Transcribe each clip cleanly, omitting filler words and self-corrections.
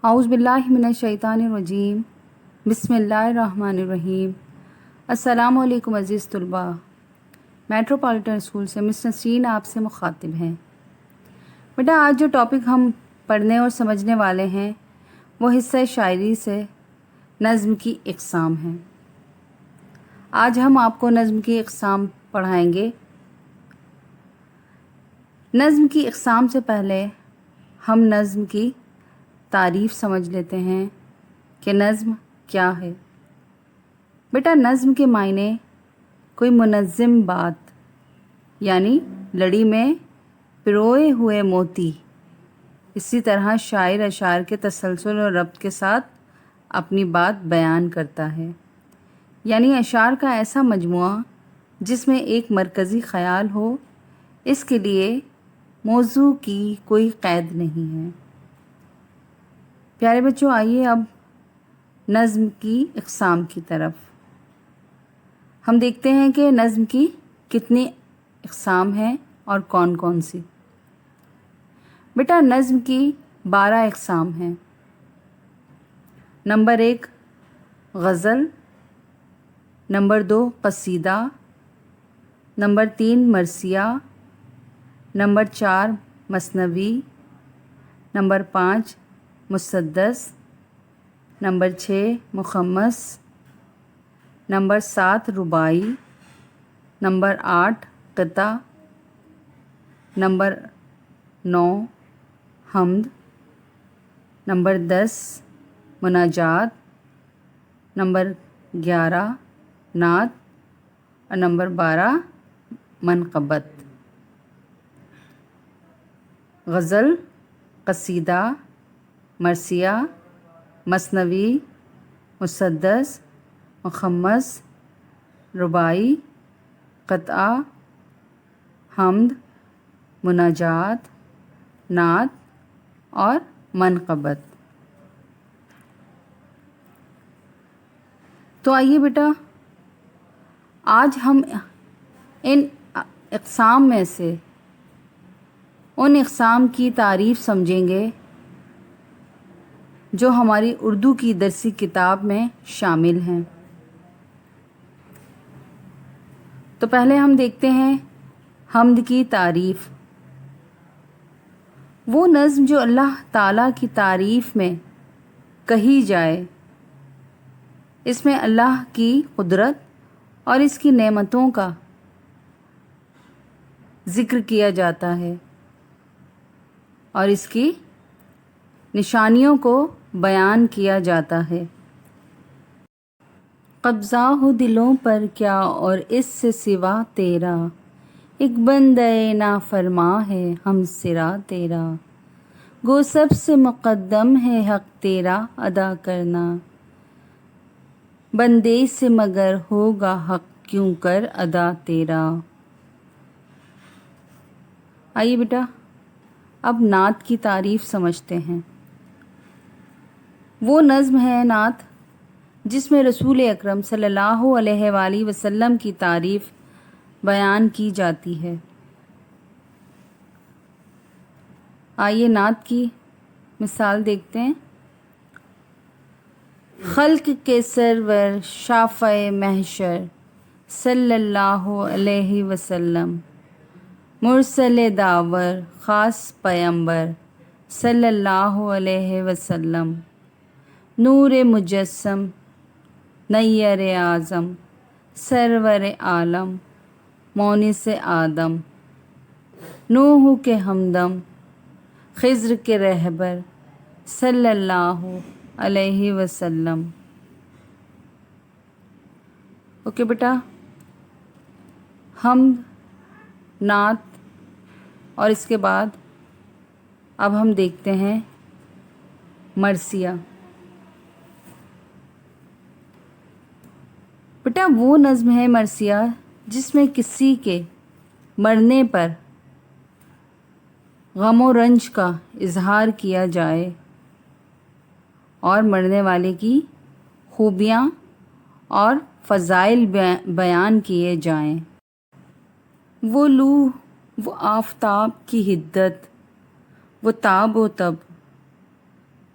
اعوذ باللہ من الشیطان الرجیم بسم اللہ الرحمن الرحیم۔ السلام علیکم عزیز طلباء، میٹروپولیٹن اسکول سے مس نسرین آپ سے مخاطب ہیں۔ بیٹا آج جو ٹاپک ہم پڑھنے اور سمجھنے والے ہیں وہ حصہ شاعری سے نظم کی اقسام ہیں۔ آج ہم آپ کو نظم کی اقسام پڑھائیں گے۔ نظم کی اقسام سے پہلے ہم نظم کی تعریف سمجھ لیتے ہیں کہ نظم کیا ہے۔ بیٹا نظم کے معنی کوئی منظم بات، یعنی لڑی میں پروئے ہوئے موتی، اسی طرح شاعر اشعار کے تسلسل اور ربط کے ساتھ اپنی بات بیان کرتا ہے، یعنی اشعار کا ایسا مجموعہ جس میں ایک مرکزی خیال ہو۔ اس کے لیے موضوع کی کوئی قید نہیں ہے۔ پیارے بچوں، آئیے اب نظم کی اقسام کی طرف ہم دیکھتے ہیں کہ نظم کی کتنی اقسام ہیں اور کون کون سی۔ بیٹا نظم کی 12 اقسام ہیں۔ نمبر 1 غزل، نمبر 2 قصیدہ، نمبر 3 مرثیہ، نمبر 4 مثنوی، نمبر 5 مسدس، نمبر 6 مخمس، نمبر 7 رباعی، نمبر 8 قطع، نمبر 9 حمد، نمبر 10 مناجات، نمبر 11 نعت اور نمبر 12 منقبت۔ غزل، قصیدہ، مرثیہ، مثنوی، مسدس، مخمس، رباعی، قطعہ، حمد، مناجات، نعت اور منقبت۔ تو آئیے بیٹا آج ہم ان اقسام میں سے ان اقسام کی تعریف سمجھیں گے جو ہماری اردو کی درسی کتاب میں شامل ہیں۔ تو پہلے ہم دیکھتے ہیں حمد کی تعریف۔ وہ نظم جو اللہ تعالیٰ کی تعریف میں کہی جائے، اس میں اللہ کی قدرت اور اس کی نعمتوں کا ذکر کیا جاتا ہے اور اس کی نشانیوں کو بیان کیا جاتا ہے۔ قبضہ ہو دلوں پر کیا اور اس سے سوا تیرا، ایک بندہ نافرما ہے ہم سرا تیرا، گو سب سے مقدم ہے حق تیرا ادا کرنا، بندے سے مگر ہوگا حق کیوں کر ادا تیرا۔ آئیے بیٹا اب نعت کی تعریف سمجھتے ہیں۔ وہ نظم ہے نعت جس میں رسول اکرم صلی اللہ علیہ وآلہ وسلم کی تعریف بیان کی جاتی ہے۔ آئیے نعت کی مثال دیکھتے ہیں۔ خلق کے سرور شافع محشر صلی اللہ علیہ وسلم، مرسل داور خاص پیمبر صلی اللہ علیہ وسلم، نور مجسم نیر اعظم سرور عالم مونس آدم، نوح کے ہمدم خضر کے رہبر صلی اللہ علیہ وسلم۔ اوکے بیٹا، حمد، نعت اور اس کے بعد اب ہم دیکھتے ہیں مرثیہ۔ بیٹا وہ نظم ہے مرثیہ جس میں کسی کے مرنے پر غم و رنج کا اظہار کیا جائے اور مرنے والے کی خوبیاں اور فضائل بیان کیے جائیں۔ وہ لو، وہ آفتاب کی حدت، وہ تاب و تب،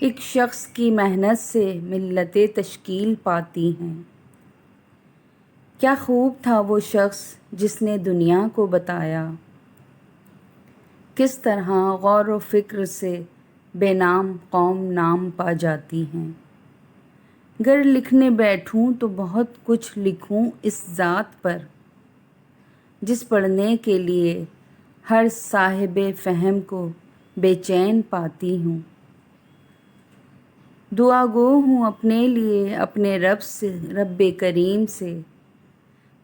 ایک شخص کی محنت سے ملتیں تشکیل پاتی ہیں۔ کیا خوب تھا وہ شخص جس نے دنیا کو بتایا کس طرح غور و فکر سے بے نام قوم نام پا جاتی ہیں۔ گر لکھنے بیٹھوں تو بہت کچھ لکھوں اس ذات پر جس پڑھنے کے لیے ہر صاحب فہم کو بے چین پاتی ہوں۔ دعا گو ہوں اپنے لیے اپنے رب کریم سے،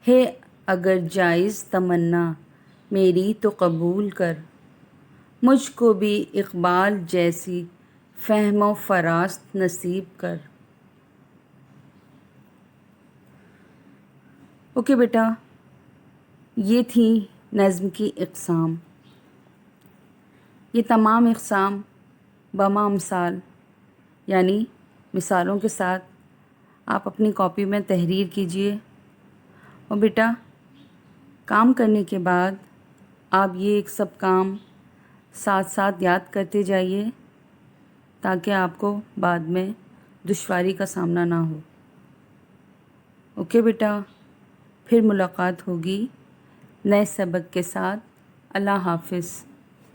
ہے اگر جائز تمنا میری تو قبول کر، مجھ کو بھی اقبال جیسی فہم و فراست نصیب کر۔ اوکے بیٹا، یہ تھی نظم کی اقسام۔ یہ تمام اقسام بما مثال یعنی مثالوں کے ساتھ آپ اپنی کاپی میں تحریر کیجئے، اور بیٹا کام کرنے کے بعد آپ یہ ایک سب کام ساتھ ساتھ یاد کرتے جائیے تاکہ آپ کو بعد میں دشواری کا سامنا نہ ہو۔ اوکے بیٹا، پھر ملاقات ہوگی نئے سبق کے ساتھ۔ اللہ حافظ۔